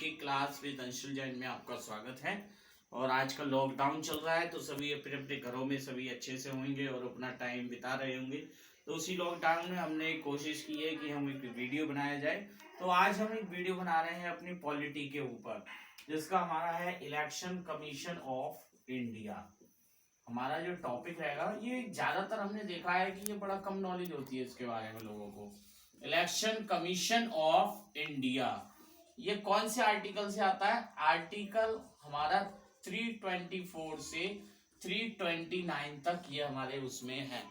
की class with Anshul Jain में आपका स्वागत है। और आज का लॉकडाउन चल रहा है तो सभी अपने अपने घरों में सभी अच्छे से होंगे और अपना टाइम बिता रहे होंगे। तो उसी लॉकडाउन में हमने कोशिश की है कि हम एक वीडियो बनाया जाए। तो आज हम एक वीडियो बना रहे हैं अपनी पॉलिटी के ऊपर, जिसका हमारा है इलेक्शन कमीशन ऑफ इंडिया। हमारा जो टॉपिक रहेगा, ये ज्यादातर हमने देखा है कि ये बड़ा कम नॉलेज होती है इसके बारे में लोगों को। इलेक्शन कमीशन ऑफ इंडिया ये कौन से आर्टिकल से आता है? आर्टिकल हमारा 324 से 329 तक ये हमारे उसमें है।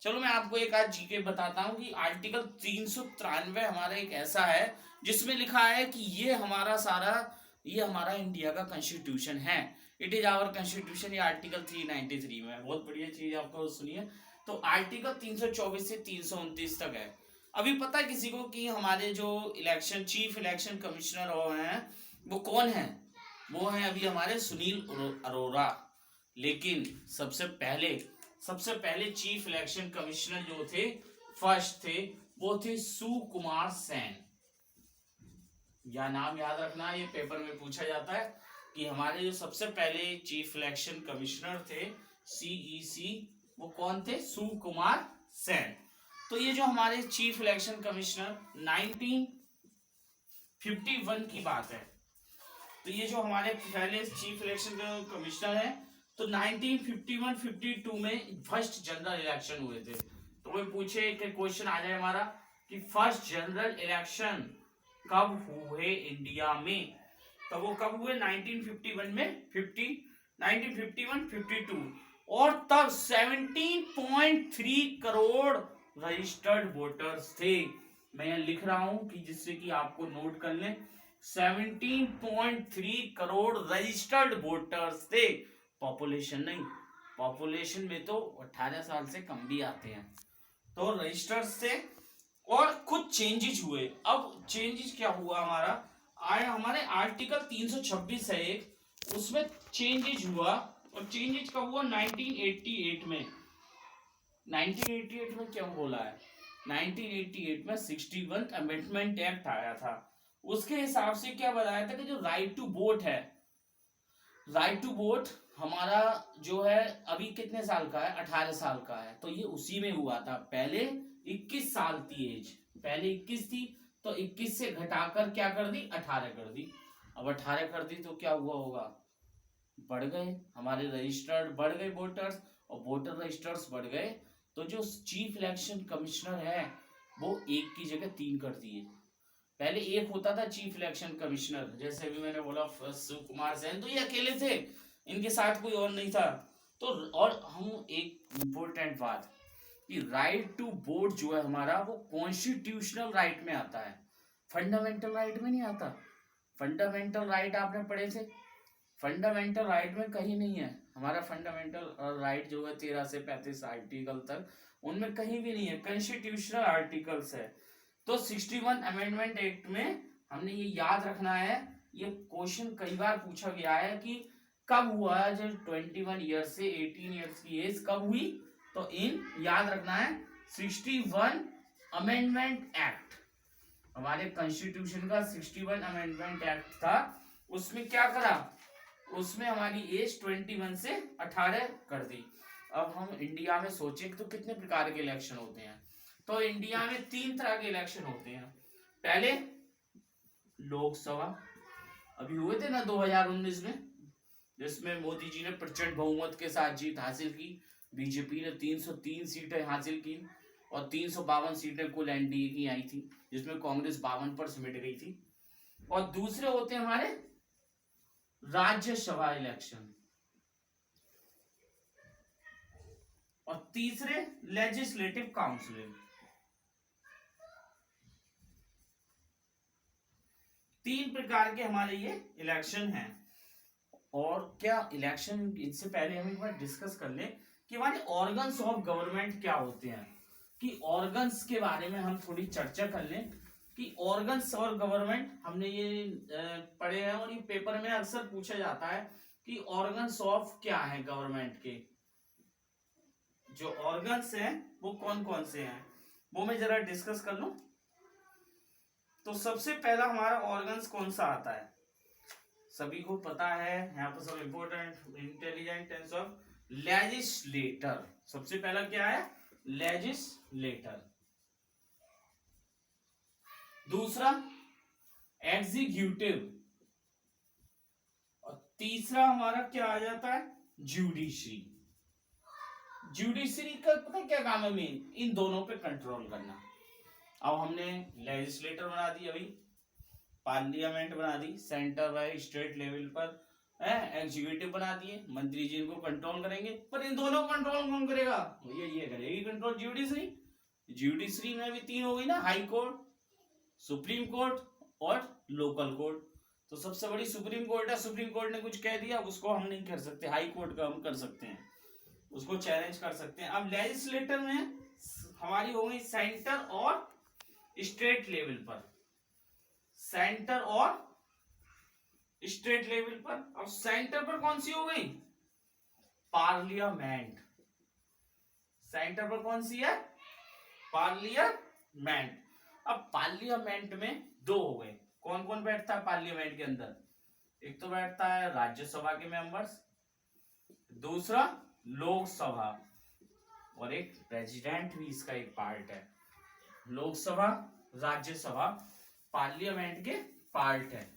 चलो मैं आपको एक आज जीके बताता हूं कि आर्टिकल 393 हमारा एक ऐसा है जिसमें लिखा है कि ये हमारा इंडिया का कॉन्स्टिट्यूशन है। It is our constitution. ये आर्टिकल 393 में है। बहुत बढ़िया चीज आपको सुनिए। तो आर्टिकल 324 से 329 तक है। अभी पता है किसी को कि हमारे जो चीफ इलेक्शन कमिश्नर हैं वो कौन है? वो हैं अभी हमारे सुनील अरोड़ा। लेकिन सबसे पहले चीफ इलेक्शन कमिश्नर जो थे, फर्स्ट थे, वो थे सुकुमार सेन। या नाम याद रखना, ये पेपर में पूछा जाता है कि हमारे जो सबसे पहले चीफ इलेक्शन कमिश्नर थे सीईसी, वो कौन थे? सुकुमार सेन। तो ये जो हमारे चीफ इलेक्शन कमिश्नर 1951 की बात है। तो ये जो हमारे पहले चीफ इलेक्शन कमिश्नर है, तो 1951-52 में फर्स्ट जनरल इलेक्शन हुए थे। तो वो पूछे कि क्वेश्चन आ जाए हमारा कि फर्स्ट जनरल इलेक्शन कब हुए इंडिया में? तो वो कब हुए? 1951 में 1951-52। और तब 17.3 करोड़ रजिस्टर्ड वोटर्स थे। मैं यहाँ लिख रहा हूं कि जिससे कि आपको नोट कर लें। 17.3 करोड़ रजिस्टर्ड वोटर्स थे। पॉपुलेशन नहीं, पॉपुलेशन में तो 18 साल से कम भी आते हैं। तो रजिस्टर्स थे और कुछ चेंजेस हुए। अब चेंजेस क्या हुआ? हमारे आर्टिकल 326 है एक, उसमें चेंजेस हुआ। और चेंजेस कब हुआ? 1988 में। 1988 में क्यों बोला है? 1988 में 61 अमेंडमेंट एक्ट आया था। उसके हिसाब से क्या बताया था कि जो राइट टू वोट है, राइट टू वोट हमारा जो है अभी कितने साल का है? 18 साल का है। तो ये उसी में हुआ था। पहले 21 साल थी एज, पहले 21 थी, तो 21 से घटाकर क्या कर दी? 18 कर दी। अब 18 कर दी तो क्या हुआ होगा? बढ़ गए हमारे रजिस्टर्ड, बढ़ गए वोटर्स, और वोटर रजिस्टर्स बढ़ गए। तो जो चीफ इलेक्शन कमिश्नर है वो एक की जगह 3 कर दिए। पहले एक होता था चीफ इलेक्शन कमिश्नर, जैसे अभी मैंने बोला सुकुमार सेन, तो ये अकेले थे, इनके साथ कोई और नहीं था। तो और हम एक इम्पोर्टेंट बात कि राइट टू वोट जो है हमारा, वो कॉन्स्टिट्यूशनल राइट में आता है, फंडामेंटल राइट में नहीं आता। फंडामेंटल राइट आपने पढ़े थे? फंडामेंटल राइट में कहीं नहीं है। हमारा फंडामेंटल राइट जो है 13 से 35 आर्टिकल तक, उनमें कहीं भी नहीं है, कॉन्स्टिट्यूशनल आर्टिकल्स है। तो 61 अमेंडमेंट एक्ट में हमने ये याद रखना है। ये क्वेश्चन कई बार पूछा गया है कि कब हुआ है जो 21 ईयर से 18 ईयर्स की एज कब हुई? तो इन याद रखना है 61 अमेंडमेंट एक्ट, हमारे कॉन्स्टिट्यूशन का 61 अमेंडमेंट एक्ट था। उसमें क्या करा? उसमें हमारी एज 21 से 18 कर दी। अब हम इंडिया में सोचें तो कितने प्रकार के इलेक्शन होते हैं? तो इंडिया में 3 तरह के इलेक्शन होते हैं। पहले लोकसभा, अभी हुए थे ना 2019 में, जिसमें मोदी जी ने प्रचंड बहुमत के साथ जीत हासिल की। बीजेपी ने 303 सीटें हासिल की और 352 सीटें कुल एनडीए की आई थी, जिसमें कांग्रेस 52 पर सिमट गई थी। और दूसरे होते हैं हमारे राज्यसभा इलेक्शन, और तीसरे लेजिस्लेटिव काउंसिल। 3 प्रकार के हमारे ये इलेक्शन हैं। और क्या इलेक्शन, इससे पहले हम एक बार डिस्कस कर लें कि हमारे ऑर्गन्स ऑफ गवर्नमेंट क्या होते हैं, कि ऑर्गन्स के बारे में हम थोड़ी चर्चा कर लें कि ऑर्गन्स और गवर्नमेंट हमने ये पढ़े हैं और ये पेपर में अक्सर पूछा जाता है कि ऑर्गन्स ऑफ क्या है गवर्नमेंट के। जो ऑर्गन्स हैं वो कौन कौन से हैं, वो मैं जरा डिस्कस कर लूं। तो सबसे पहला हमारा ऑर्गन्स कौन सा आता है, सभी को पता है, यहाँ पर सब इंपोर्टेंट इंटेलिजेंट ऑफ लेजिस्लेटर। सबसे पहला क्या है, लेजिस्लेटर। दूसरा एग्जीक्यूटिव, और तीसरा हमारा क्या आ जाता है, ज्यूडिशरी। ज्यूडिशरी का पता क्या काम है मेन, इन दोनों पे कंट्रोल करना। अब हमने लेजिस्लेटर बना दी, अभी पार्लियामेंट बना दी, सेंटर व स्टेट लेवल पर एग्जीक्यूटिव बना दिए, मंत्री जी इनको कंट्रोल करेंगे, पर इन दोनों को कंट्रोल कौन करेगा, ये करेगी कंट्रोल ज्यूडिशरी। ज्यूडिशरी में भी तीन हो गई ना, हाई कोर्ट, सुप्रीम कोर्ट और लोकल कोर्ट। तो सबसे बड़ी सुप्रीम कोर्ट है, सुप्रीम कोर्ट ने कुछ कह दिया उसको हम नहीं कर सकते, हाई कोर्ट का हम कर सकते हैं, उसको चैलेंज कर सकते हैं। अब लेजिस्लेटर में हमारी हो गई सेंटर और स्टेट लेवल पर, सेंटर और स्टेट लेवल पर। अब सेंटर पर कौन सी हो गई, पार्लियामेंट। सेंटर पर कौन सी है, पार्लियामेंट। अब पार्लियामेंट में दो हो गए, कौन कौन बैठता है पार्लियामेंट के अंदर, एक तो बैठता है राज्यसभा के मेंबर्स, दूसरा लोकसभा, और एक प्रेसिडेंट भी इसका एक पार्ट है। लोकसभा, राज्यसभा पार्लियामेंट के पार्ट है।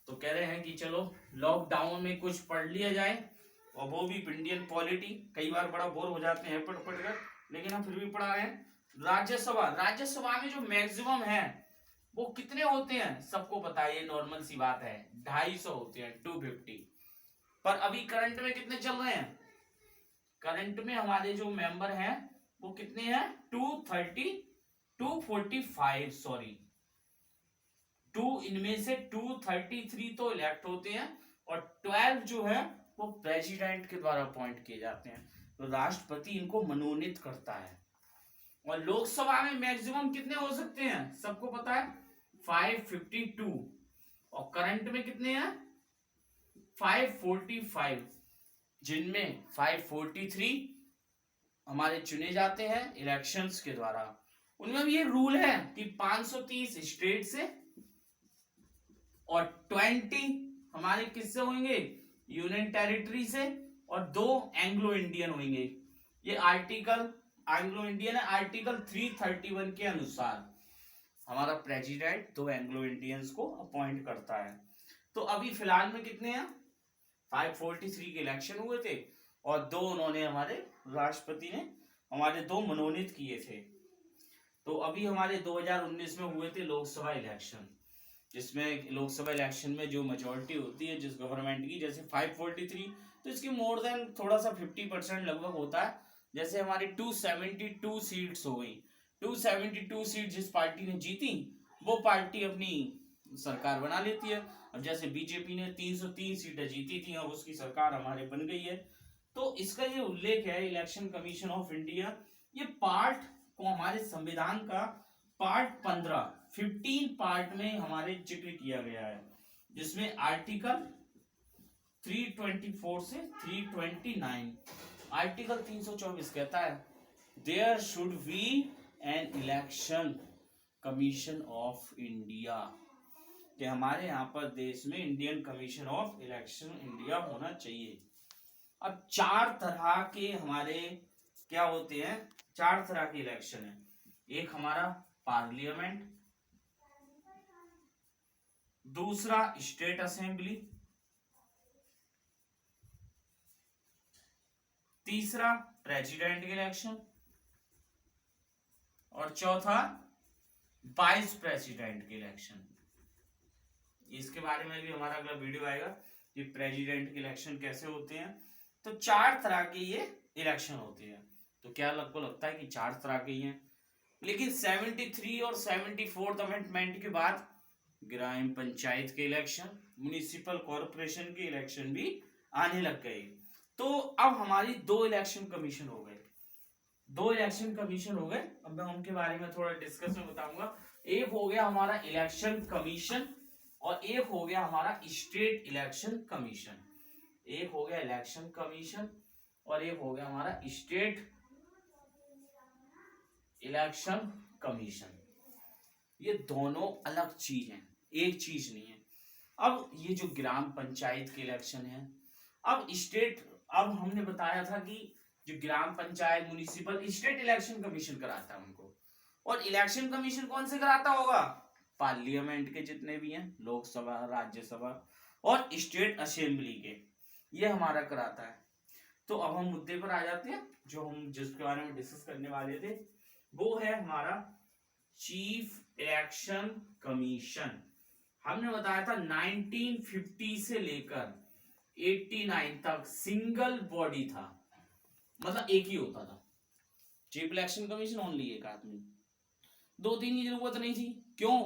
तो कह रहे हैं कि चलो लॉकडाउन में कुछ पढ़ लिया जाए, और वो भी इंडियन पॉलिटी। कई बार बड़ा बोर हो जाते हैं पढ़ कर, लेकिन हम फिर भी पढ़ा रहे हैं। राज्यसभा, राज्यसभा में जो मैक्सिमम है वो कितने होते हैं, सबको पता है, ये नॉर्मल सी बात है, 250 होते हैं, 250। पर अभी करंट में कितने चल रहे हैं, करंट में हमारे जो मेंबर हैं वो कितने हैं, 245 सॉरी, इनमें से 233 तो इलेक्ट होते हैं, और 12 जो है वो प्रेसिडेंट के द्वारा अपॉइंट किए जाते हैं। तो राष्ट्रपति इनको मनोनीत करता है। और लोकसभा में मैक्सिमम कितने हो सकते हैं, सबको पता है 552, और करंट में कितने हैं 545, जिनमें 543 हमारे चुने जाते हैं इलेक्शंस के द्वारा। उनमें भी ये रूल है कि 530 स्टेट से और 20 हमारे किससे होंगे, यूनियन टेरिटरी से, और 2 एंग्लो इंडियन होंगे। ये आर्टिकल एंग्लो इंडियन है, आर्टिकल 331 के अनुसार हमारा प्रेसिडेंट 2 एंग्लो इंडियंस को अपॉइंट करता है। तो अभी फिलहाल में कितने हैं, 543 के इलेक्शन हुए थे, और 2 उन्होंने हमारे राष्ट्रपति ने हमारे 2 मनोनीत किए थे। तो अभी हमारे 2019 में हुए थे लोकसभा इलेक्शन, जिसमें लोकसभा इलेक्शन में जो मेजोरिटी होती है जिस गवर्नमेंट की, जैसे 543, तो इसकी मोर देन थोड़ा सा 50% लगभग होता है। जैसे हमारी 272 सीट्स हो गई, 272 सीट जिस पार्टी ने जीती वो पार्टी अपनी सरकार बना लेती है। अब जैसे बीजेपी ने 303 सीटें जीती थी, अब उसकी सरकार हमारे बन गई है। तो इसका ये उल्लेख है इलेक्शन कमीशन ऑफ इंडिया, ये पार्ट को हमारे संविधान का पार्ट 15 पार्ट में हमारे जिक्र किया गया है, जिसमें आर्टिकल 324 से 329, आर्टिकल 324 कहता है there should be an election commission of India, कि हमारे यहाँ पर देश में Indian commission of election India होना चाहिए। अब 4 तरह के हमारे क्या होते हैं, 4 तरह के इलेक्शन है। एक हमारा पार्लियामेंट, दूसरा स्टेट असेंबली, तीसरा प्रेसिडेंट के इलेक्शन, और चौथा वाइस प्रेसिडेंट के इलेक्शन। इसके बारे में भी हमारा अगला वीडियो आएगा कि प्रेसिडेंट के इलेक्शन कैसे होते हैं। तो 4 तरह के ये इलेक्शन होते हैं। तो क्या आपको लगता है कि 4 तरह के ही हैं, लेकिन 73 और 74 अमेंडमेंट के बाद ग्राम पंचायत के इलेक्शन, म्युनिसिपल कॉर्पोरेशन के इलेक्शन भी आने लग गए। तो अब हमारी 2 इलेक्शन कमीशन हो गए, 2 इलेक्शन कमीशन हो गए। अब मैं उनके बारे में थोड़ा डिस्कस में बताऊंगा। एक हो गया हमारा इलेक्शन कमीशन, और एक हो गया हमारा स्टेट इलेक्शन कमीशन। एक हो गया इलेक्शन कमीशन और एक हो गया हमारा स्टेट इलेक्शन कमीशन। ये दोनों अलग चीज हैं, एक चीज नहीं है। अब ये जो ग्राम पंचायत के इलेक्शन है, अब स्टेट, अब हमने बताया था कि जो ग्राम panchayat municipal state election commission कराता है उनको, और इलेक्शन कमीशन कौन से कराता होगा? पार्लियामेंट के जितने भी हैं, लोकसभा, राज्यसभा और स्टेट असेंबली के, ये हमारा कराता है। तो अब हम मुद्दे पर आ जाते हैं, जो हम जिसके बारे में डिस्कस करने वाले थे, वो है हमारा चीफ इलेक्शन कमीशन। हमने बताया था 1950 से लेकर 89 तक सिंगल बॉडी था, मतलब एक ही होता था चीफ इलेक्शन कमीशन, ओनली एक आदमी, दो तीन की जरूरत नहीं थी। क्यों?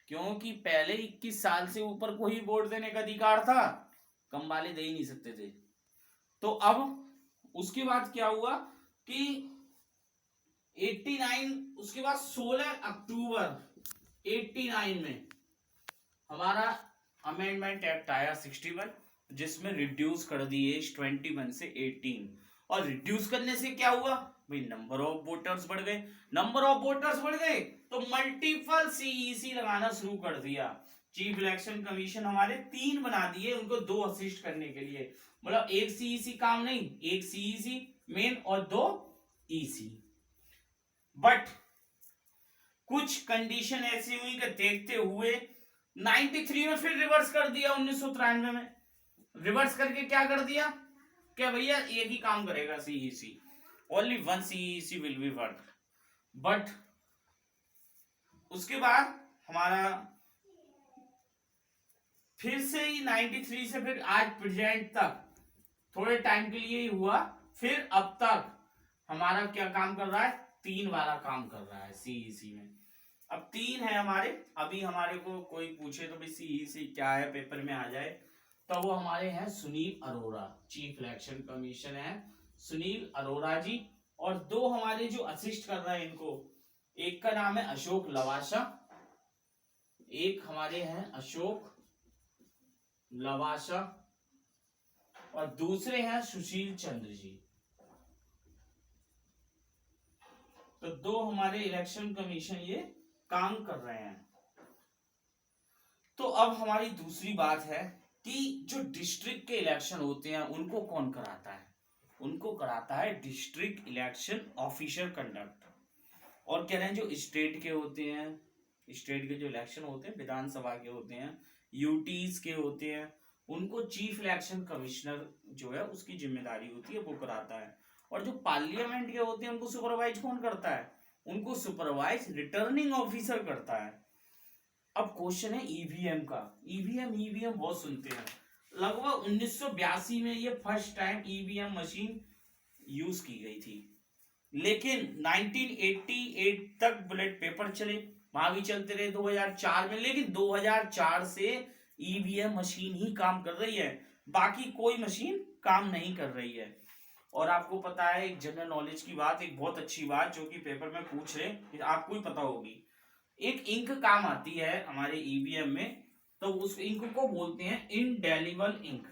क्योंकि पहले 21 साल से ऊपर को ही वोट देने का अधिकार था, कम वाले दे ही नहीं सकते थे। तो अब उसके बाद क्या हुआ कि 89, उसके बाद 16 अक्टूबर 89 में हमारा अमेंडमेंट एक्ट आया 61, जिसमें रिड्यूस कर दी एज 21 से 18। और रिड्यूस करने से क्या हुआ भाई? नंबर ऑफ वोटर्स बढ़ गए। नंबर ऑफ वोटर्स बढ़ गए तो मल्टीपल सीईसी लगाना शुरू कर दिया। चीफ इलेक्शन कमीशन हमारे 3 बना दिए, उनको 2 असिस्ट करने के लिए, मतलब एक सीईसी काम नहीं, एक सीईसी मेन और 2 ईसी। बट कुछ कंडीशन ऐसी हुई कि देखते हुए 93 में फिर रिवर्स कर दिया, 1993 में रिवर्स करके क्या कर दिया, क्या भैया एक ही काम करेगा CEC, only 1 CEC will be work. But उसके बाद हमारा फिर से ही 93 से फिर आज प्रेजेंट तक थोड़े टाइम के लिए ही हुआ, फिर अब तक हमारा क्या काम कर रहा है? 3 वाला काम कर रहा है सीईसी में। अब 3 है हमारे। अभी हमारे को कोई पूछे तो भाई सीईसी क्या है, पेपर में आ जाए, तो वो हमारे हैं Sunil Arora, chief election commission है सुनील अरोड़ा जी। और 2 हमारे जो असिस्ट कर रहे हैं इनको, एक का नाम है अशोक लवासा, एक हमारे हैं अशोक लवासा, और दूसरे हैं सुशील चंद्र जी। तो 2 हमारे इलेक्शन कमीशन ये काम कर रहे हैं। तो अब हमारी दूसरी बात है कि जो डिस्ट्रिक्ट के इलेक्शन होते हैं उनको कौन कराता है? उनको कराता है डिस्ट्रिक्ट इलेक्शन ऑफिसर कंडक्ट। और कह रहे हैं जो स्टेट के होते हैं, स्टेट के जो इलेक्शन होते हैं, विधानसभा के होते हैं, यूटीज के होते हैं, उनको चीफ इलेक्शन कमिश्नर जो है उसकी जिम्मेदारी होती है, वो कराता है। और जो पार्लियामेंट के होते हैं उनको सुपरवाइज कौन करता है? उनको सुपरवाइज रिटर्निंग ऑफिसर करता है। अब क्वेश्चन है ईवीएम का। ईवीएम बहुत सुनते हैं। लगभग 1982 में ये first time EVM machine use की गई थी, लेकिन 1988 तक बुलेट पेपर चले, वहां भी चलते रहे 2004 में, लेकिन 2004 से ईवीएम मशीन ही काम कर रही है, बाकी कोई मशीन काम नहीं कर रही है। और आपको पता है एक जनरल नॉलेज की बात, एक बहुत अच्छी बात जो कि पेपर में पूछ रहे, आपको ही पता होगी, एक इंक काम आती है हमारे ईवीएम में, तो उस इंक को बोलते हैं इंडेलिबल इंक।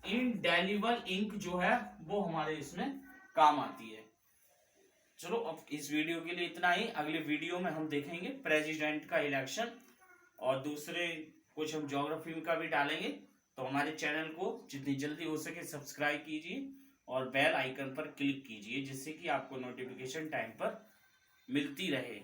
इंडेलिबल इंक जो है वो हमारे इसमें काम आती है। चलो अब इस वीडियो के लिए इतना ही। अगले वीडियो में हम देखेंगे प्रेसिडेंट का इलेक्शन, और दूसरे कुछ हम ज्योग्राफी का भी डालेंगे। तो हमारे चैनल को जितनी जल्दी हो सके सब्सक्राइब कीजिए और बेल आइकन पर क्लिक कीजिए, जिससे कि आपको नोटिफिकेशन टाइम पर मिलती रहे।